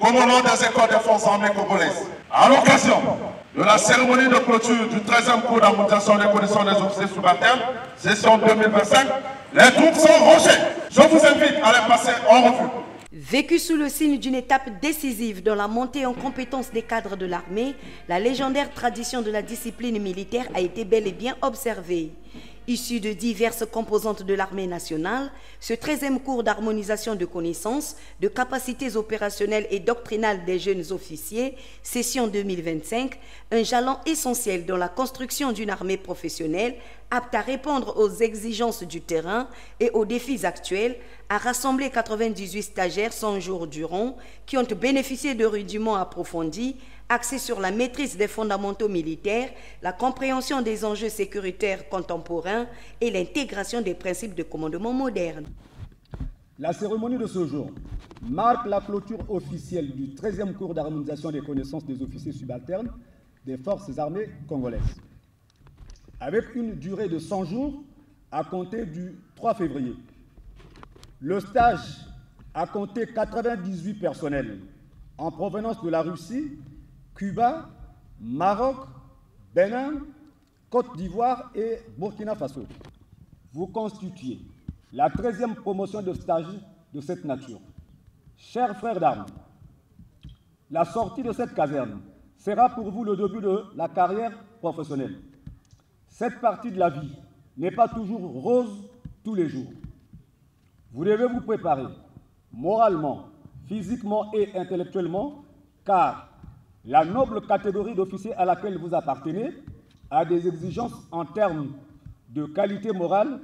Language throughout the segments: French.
commandant des écoles des forces armées congolaises. À l'occasion de la cérémonie de clôture du 13e cours d'harmonisation des connaissances des officiers subalternes, session 2025, les troupes sont rangées. Je vous invite à les passer en revue. Vécu sous le signe d'une étape décisive dans la montée en compétence des cadres de l'armée, la légendaire tradition de la discipline militaire a été bel et bien observée. Issu de diverses composantes de l'armée nationale, ce 13e cours d'harmonisation de connaissances, de capacités opérationnelles et doctrinales des jeunes officiers, session 2025, un jalon essentiel dans la construction d'une armée professionnelle apte à répondre aux exigences du terrain et aux défis actuels, a rassemblé 98 stagiaires 100 jours durant qui ont bénéficié de rudiments approfondis axé sur la maîtrise des fondamentaux militaires, la compréhension des enjeux sécuritaires contemporains et l'intégration des principes de commandement moderne. La cérémonie de ce jour marque la clôture officielle du 13e cours d'harmonisation des connaissances des officiers subalternes des forces armées congolaises, avec une durée de 100 jours à compter du 3 février. Le stage a compté 98 personnels en provenance de la Russie, Cuba, Maroc, Bénin, Côte d'Ivoire et Burkina Faso. Vous constituez la 13e promotion de stage de cette nature. Chers frères d'armes, la sortie de cette caserne sera pour vous le début de la carrière professionnelle. Cette partie de la vie n'est pas toujours rose tous les jours. Vous devez vous préparer moralement, physiquement et intellectuellement, car la noble catégorie d'officiers à laquelle vous appartenez a des exigences en termes de qualité morale,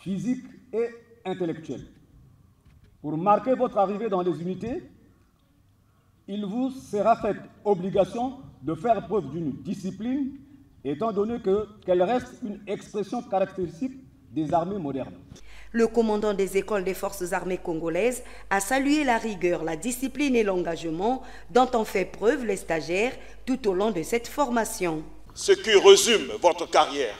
physique et intellectuelle. Pour marquer votre arrivée dans les unités, il vous sera faite obligation de faire preuve d'une discipline, étant donné qu'elle reste une expression caractéristique des armées modernes. Le commandant des écoles des forces armées congolaises a salué la rigueur, la discipline et l'engagement dont ont fait preuve les stagiaires tout au long de cette formation. Ce qui résume votre carrière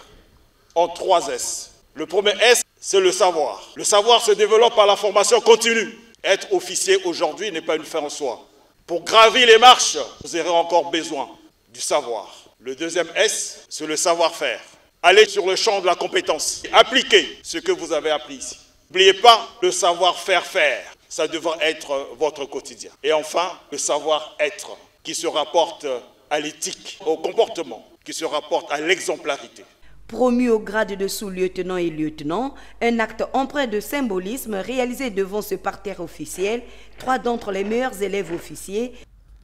en 3 S. Le premier S, c'est le savoir. Le savoir se développe par la formation continue. Être officier aujourd'hui n'est pas une fin en soi. Pour gravir les marches, vous aurez encore besoin du savoir. Le deuxième S, c'est le savoir-faire. Allez sur le champ de la compétence. Appliquez ce que vous avez appris ici. N'oubliez pas le savoir-faire faire. Ça devra être votre quotidien. Et enfin, le savoir-être qui se rapporte à l'éthique, au comportement, qui se rapporte à l'exemplarité. Promu au grade de sous-lieutenant et lieutenant, un acte empreint de symbolisme réalisé devant ce parterre officiel, 3 d'entre les meilleurs élèves officiers.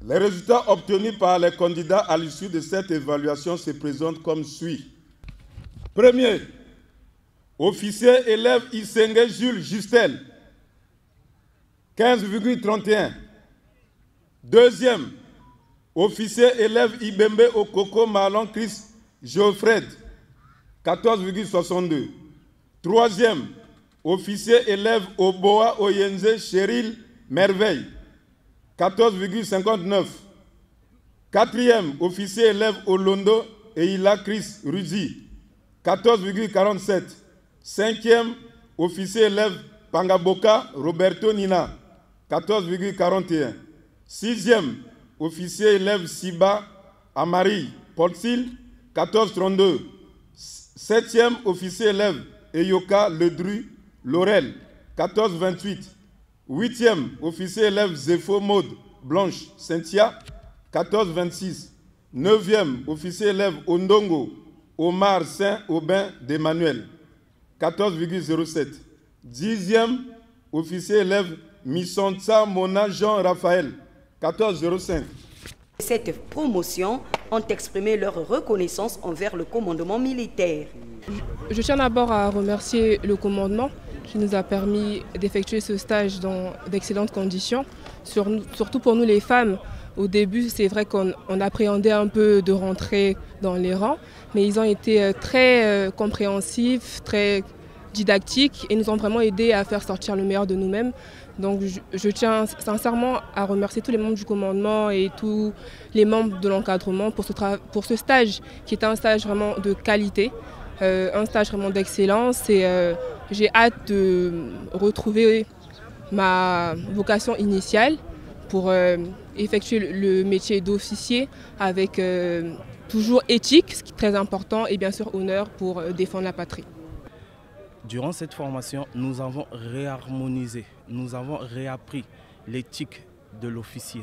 Les résultats obtenus par les candidats à l'issue de cette évaluation se présentent comme suit. Premier, officier élève Isenge Jules Justel, 15,31. Deuxième, officier élève Ibembe Okoko Marlon Chris Geoffred, 14,62. Troisième, officier élève Oboa Oyenze Cheryl Merveille, 14,59. Quatrième, officier élève Olondo Eila Chris Ruzi, 14,47. Cinquième, officier élève Pangaboka Roberto Nina, 14,41. Sixième, officier élève Siba Amari Portil, 14,32. Septième, officier élève Eyoka Ledru Laurel, 14,28. Huitième, officier élève Zefo Maud Blanche Cynthia, 14,26. Neuvième, officier élève Ondongo Omar Saint-Aubin d'Emmanuel, 14,07. Dixième, officier élève Missonsa Mona Jean-Raphaël, 14,05. Cette promotion ont exprimé leur reconnaissance envers le commandement militaire. Je tiens d'abord à remercier le commandement qui nous a permis d'effectuer ce stage dans d'excellentes conditions, surtout pour nous les femmes. Au début, c'est vrai qu'on appréhendait un peu de rentrer dans les rangs, mais ils ont été très compréhensifs, très didactiques et nous ont vraiment aidés à faire sortir le meilleur de nous-mêmes. Donc je tiens sincèrement à remercier tous les membres du commandement et tous les membres de l'encadrement pour ce stage qui est un stage vraiment de qualité, un stage vraiment d'excellence et j'ai hâte de retrouver ma vocation initiale pour effectuer le métier d'officier avec toujours éthique, ce qui est très important, et bien sûr honneur pour défendre la patrie. Durant cette formation, nous avons réharmonisé, nous avons réappris l'éthique de l'officier,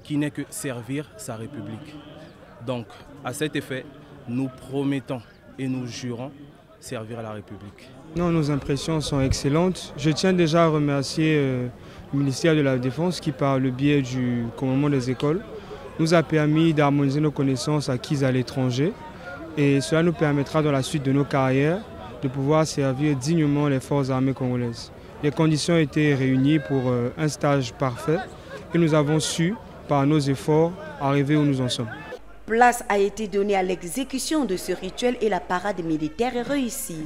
qui n'est que servir sa République. Donc, à cet effet, nous promettons et nous jurons servir la République. Non, nos impressions sont excellentes. Je tiens déjà à remercier le ministère de la Défense qui, par le biais du commandement des écoles, nous a permis d'harmoniser nos connaissances acquises à l'étranger. Et cela nous permettra dans la suite de nos carrières de pouvoir servir dignement les forces armées congolaises. Les conditions étaient réunies pour un stage parfait et nous avons su, par nos efforts, arriver où nous en sommes. Place a été donnée à l'exécution de ce rituel et la parade militaire est réussie.